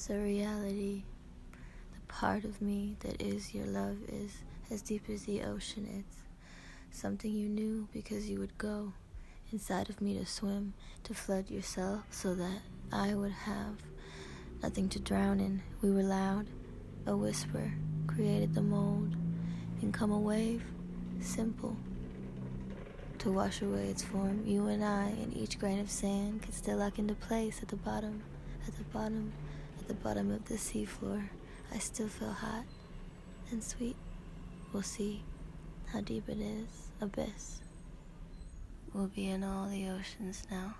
Surreality, the part of me that is your love is as deep as the ocean. It's something you knew because you would go inside of me to swim, to flood yourself so that I would have nothing to drown in. We were loud, a whisper created the mold, and come a wave, simple, to wash away its form. You and I, in each grain of sand, could still lock into place at the bottom, at the bottom, at the bottom of the seafloor. I still feel hot and sweet. We'll see how deep it is. Abyss. We'll be in all the oceans now.